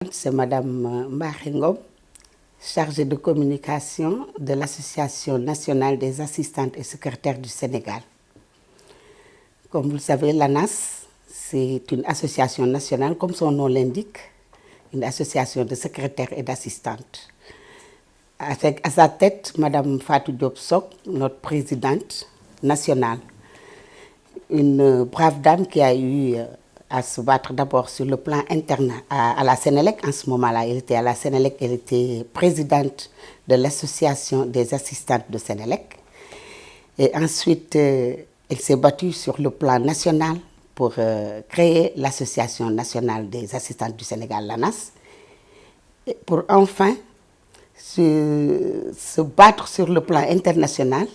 C'est Madame Mbaye Ngom, chargée de communication de l'Association nationale des assistantes et secrétaires du Sénégal. Comme vous le savez, l'ANAS, c'est une association nationale, comme son nom l'indique, une association de secrétaires et d'assistantes. Avec à sa tête, Madame Fatou Diop Sok, notre présidente nationale. Une brave dame qui a eu à se battre d'abord sur le plan interne à la Sénélec. En ce moment-là, elle était à la Sénélec, elle était présidente de l'association des assistantes de Sénélec. Et ensuite, elle s'est battue sur le plan national pour créer l'association nationale des assistantes du Sénégal, l'ANAS, et pour enfin se battre sur le plan international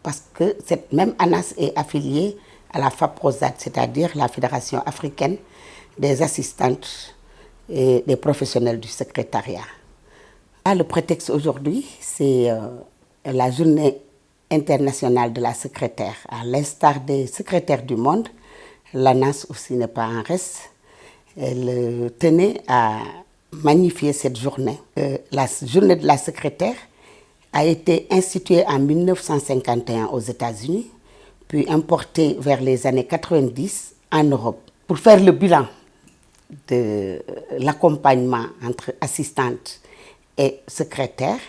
parce que cette même ANAS est affiliée à la FAPROSAT, c'est-à-dire la Fédération africaine des assistantes et des professionnels du secrétariat. Le prétexte aujourd'hui, c'est la journée internationale de la secrétaire. À l'instar des secrétaires du monde, l'ANAS aussi n'est pas en reste. Elle tenait à magnifier cette journée. La journée de la secrétaire a été instituée en 1951 aux États-Unis, puis importée vers les années 90 en Europe. Pour faire le bilan de l'accompagnement entre assistantes et secrétaires,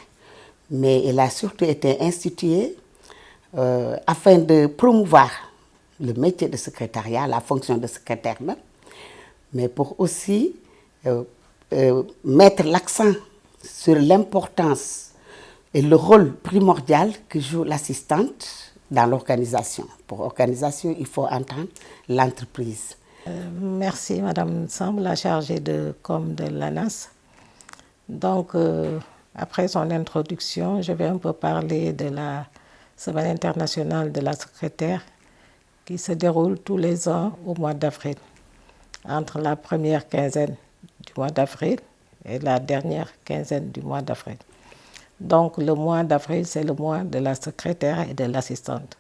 mais elle a surtout été instituée afin de promouvoir le métier de secrétariat, la fonction de secrétaire même, mais pour aussi mettre l'accent sur l'importance et le rôle primordial que joue l'assistante dans l'organisation. Pour organisation, il faut entendre l'entreprise. Merci Madame Samb, la chargée de com de l'ANAS. Donc, après son introduction, je vais un peu parler de la Semaine internationale de la secrétaire qui se déroule tous les ans au mois d'avril, entre la première quinzaine du mois d'avril et la dernière quinzaine du mois d'avril. Donc le mois d'avril, c'est le mois de la secrétaire et de l'assistante.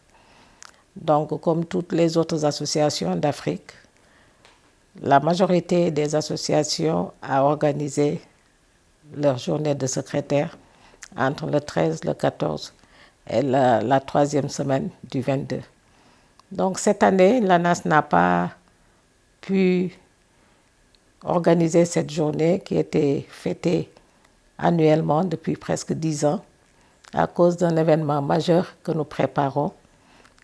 Donc comme toutes les autres associations d'Afrique, la majorité des associations a organisé leur journée de secrétaire entre le 13, le 14 et la troisième semaine du 22. Donc cette année, l'ANAS n'a pas pu organiser cette journée qui était fêtée annuellement depuis presque 10 ans à cause d'un événement majeur que nous préparons,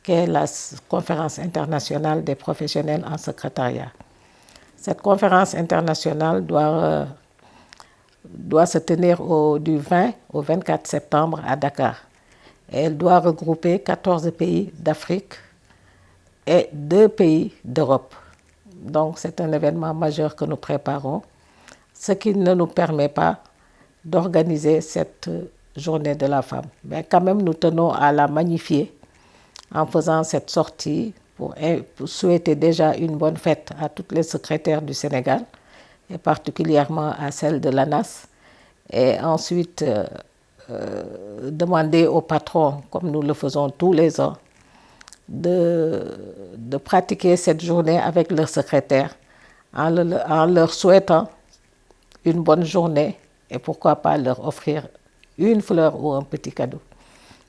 qui est la conférence internationale des professionnels en secrétariat. Cette conférence internationale doit se tenir du 20 au 24 septembre à Dakar. Et elle doit regrouper 14 pays d'Afrique et 2 pays d'Europe. Donc c'est un événement majeur que nous préparons, ce qui ne nous permet pas d'organiser cette journée de la femme. Mais quand même, nous tenons à la magnifier en faisant cette sortie pour souhaiter déjà une bonne fête à toutes les secrétaires du Sénégal et particulièrement à celles de l'ANAS. Et ensuite, demander aux patrons, comme nous le faisons tous les ans, de pratiquer cette journée avec leurs secrétaires en leur souhaitant une bonne journée et pourquoi pas leur offrir une fleur ou un petit cadeau.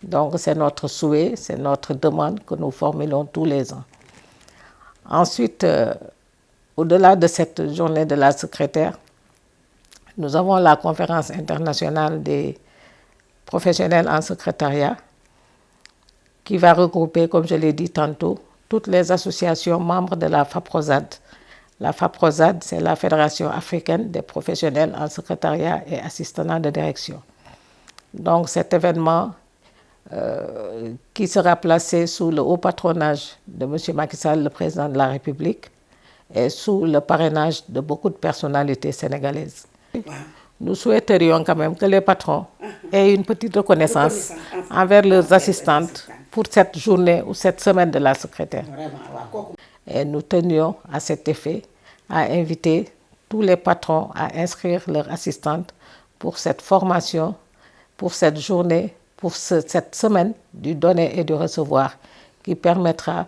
Donc c'est notre souhait, c'est notre demande que nous formulons tous les ans. Ensuite, au-delà de cette journée de la secrétaire, nous avons la conférence internationale des professionnels en secrétariat qui va regrouper, comme je l'ai dit tantôt, toutes les associations membres de la FAPROSAD. La FAPROSAD, c'est la Fédération africaine des professionnels en secrétariat et assistants de direction. Donc cet événement qui sera placé sous le haut patronage de M. Macky Sall, le président de la République, et sous le parrainage de beaucoup de personnalités sénégalaises. Wow. Nous souhaiterions quand même que les patrons aient une petite reconnaissance envers leurs assistantes pour cette journée ou cette semaine de la secrétaire. Et nous tenions à cet effet à inviter tous les patrons à inscrire leurs assistantes pour cette formation, pour cette journée, pour cette semaine du donner et du recevoir qui permettra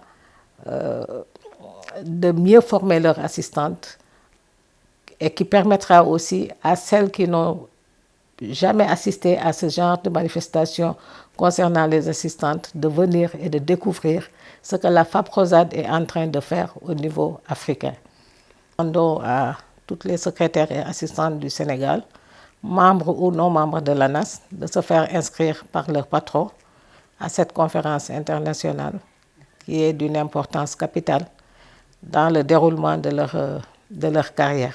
de mieux former leurs assistantes et qui permettra aussi à celles qui n'ont jamais assisté à ce genre de manifestation concernant les assistantes de venir et de découvrir ce que la FAPROSAD est en train de faire au niveau africain. Demandons à toutes les secrétaires et assistantes du Sénégal, membres ou non membres de l'ANAS, de se faire inscrire par leur patron à cette conférence internationale qui est d'une importance capitale dans le déroulement de leur carrière.